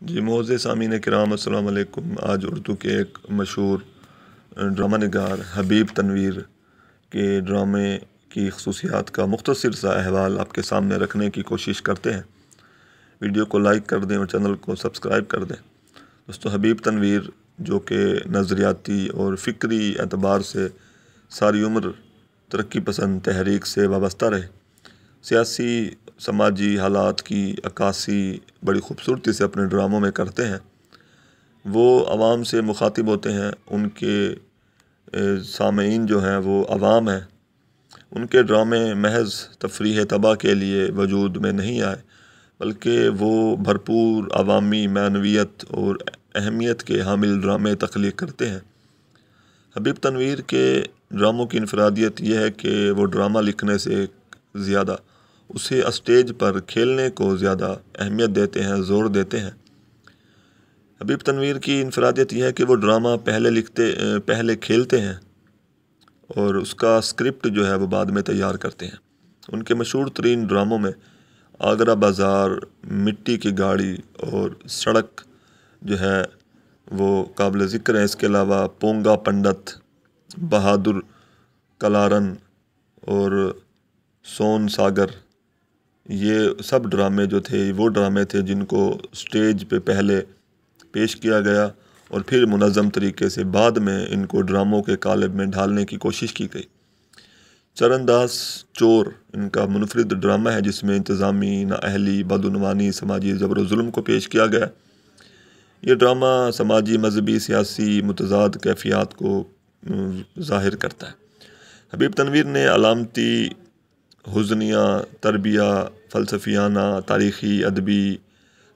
جی معزز سامعین کرام السلام علیکم۔ آج اردو کے ایک مشہور ڈرامہ نگار حبیب تنویر کے ڈرامے کی خصوصیات کا مختصر سا احوال آپ کے سامنے رکھنے کی کوشش کرتے ہیں۔ ویڈیو کو لائک کر دیں اور چینل کو سبسکرائب کر دیں۔ دوستو، حبیب تنویر جو کہ نظریاتی اور فکری اعتبار سے ساری عمر ترقی پسند تحریک سے وابستہ رہے، سیاسی سماجی حالات کی عکاسی بڑی خوبصورتی سے اپنے ڈراموں میں کرتے ہیں۔ وہ عوام سے مخاطب ہوتے ہیں، ان کے سامعین جو ہیں وہ عوام ہیں۔ ان کے ڈرامے محض تفریح طبع کے لیے وجود میں نہیں آئے، بلکہ وہ بھرپور عوامی معنویت اور اہمیت کے حامل ڈرامے تخلیق کرتے ہیں۔ حبیب تنویر کے ڈراموں کی انفرادیت یہ ہے کہ وہ ڈرامہ لکھنے سے زیادہ اسے اسٹیج پر کھیلنے کو زیادہ اہمیت دیتے ہیں، زور دیتے ہیں۔ حبیب تنویر کی انفرادیت یہ ہے کہ وہ ڈرامہ پہلے کھیلتے ہیں اور اس کا اسکرپٹ جو ہے وہ بعد میں تیار کرتے ہیں۔ ان کے مشہور ترین ڈراموں میں آگرہ بازار، مٹی کی گاڑی اور سڑک جو ہے وہ قابل ذکر ہیں۔ اس کے علاوہ پونگا پنڈت، بہادر کلارن اور سون ساگر، یہ سب ڈرامے جو تھے وہ ڈرامے تھے جن کو سٹیج پہ پہلے پیش کیا گیا اور پھر منظم طریقے سے بعد میں ان کو ڈراموں کے قالب میں ڈھالنے کی کوشش کی گئی۔ چرن داس چور ان کا منفرد ڈرامہ ہے جس میں انتظامی نااہلی، بدعنوانی، سماجی جبر و ظلم کو پیش کیا گیا۔ یہ ڈرامہ سماجی، مذہبی، سیاسی متضاد کیفیات کو ظاہر کرتا ہے۔ حبیب تنویر نے علامتی، حزنیہ، تربیہ، فلسفیانہ، تاریخی، ادبی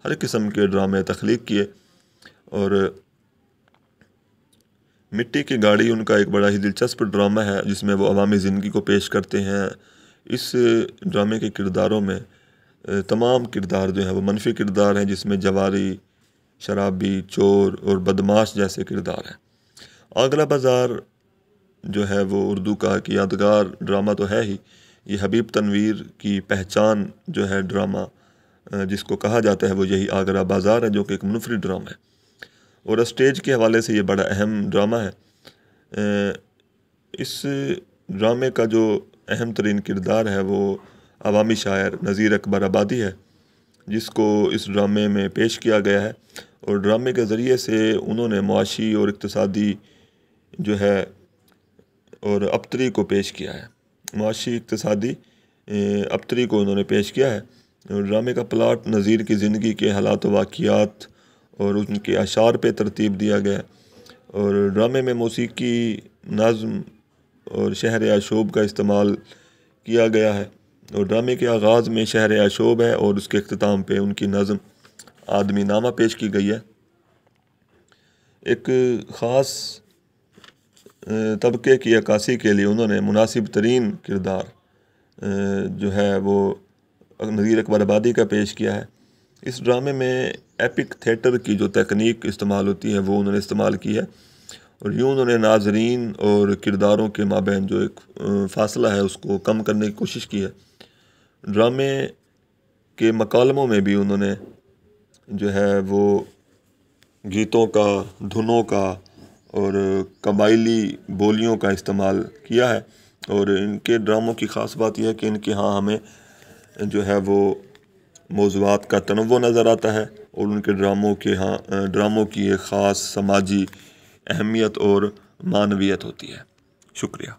ہر قسم کے ڈرامے تخلیق کیے، اور مٹی کی گاڑی ان کا ایک بڑا ہی دلچسپ ڈرامہ ہے جس میں وہ عوامی زندگی کو پیش کرتے ہیں۔ اس ڈرامے کے کرداروں میں تمام کردار جو ہیں وہ منفی کردار ہیں، جس میں جواری، شرابی، چور اور بدماش جیسے کردار ہیں۔ آگرہ بازار جو ہے وہ اردو کا ایک یادگار ڈرامہ تو ہے ہی، یہ حبیب تنویر کی پہچان جو ہے ڈرامہ جس کو کہا جاتا ہے وہ یہی آگرہ بازار ہے، جو کہ ایک منفرد ڈرامہ ہے اور اسٹیج کے حوالے سے یہ بڑا اہم ڈرامہ ہے۔ اس ڈرامے کا جو اہم ترین کردار ہے وہ عوامی شاعر نذیر اکبر آبادی ہے، جس کو اس ڈرامے میں پیش کیا گیا ہے، اور ڈرامے کے ذریعے سے انہوں نے معاشی اور اقتصادی جو ہے اور ابتری کو پیش کیا ہے۔ معاشی اقتصادی ابتری کو انہوں نے پیش کیا ہے۔ ڈرامے کا پلاٹ نذیر کی زندگی کے حالات و واقعات اور ان کے اشعار پہ ترتیب دیا گیا ہے، اور ڈرامے میں موسیقی، نظم اور شہر آشوب کا استعمال کیا گیا ہے، اور ڈرامے کے آغاز میں شہر آشوب ہے اور اس کے اختتام پہ ان کی نظم آدمی نامہ پیش کی گئی ہے۔ ایک خاص طبقے کی عکاسی کے لیے انہوں نے مناسب ترین کردار جو ہے وہ نذیر اکبر آبادی کا پیش کیا ہے۔ اس ڈرامے میں ایپک تھیٹر کی جو تکنیک استعمال ہوتی ہے وہ انہوں نے استعمال کی ہے، اور یوں انہوں نے ناظرین اور کرداروں کے مابین جو ایک فاصلہ ہے اس کو کم کرنے کی کوشش کی ہے۔ ڈرامے کے مکالموں میں بھی انہوں نے جو ہے وہ گیتوں کا، دھنوں کا اور قبائلی بولیوں کا استعمال کیا ہے، اور ان کے ڈراموں کی خاص بات یہ ہے کہ ان کے ہاں ہمیں جو ہے وہ موضوعات کا تنوع نظر آتا ہے، اور ان کے ڈراموں کی ایک خاص سماجی اہمیت اور معنویت ہوتی ہے۔ شکریہ۔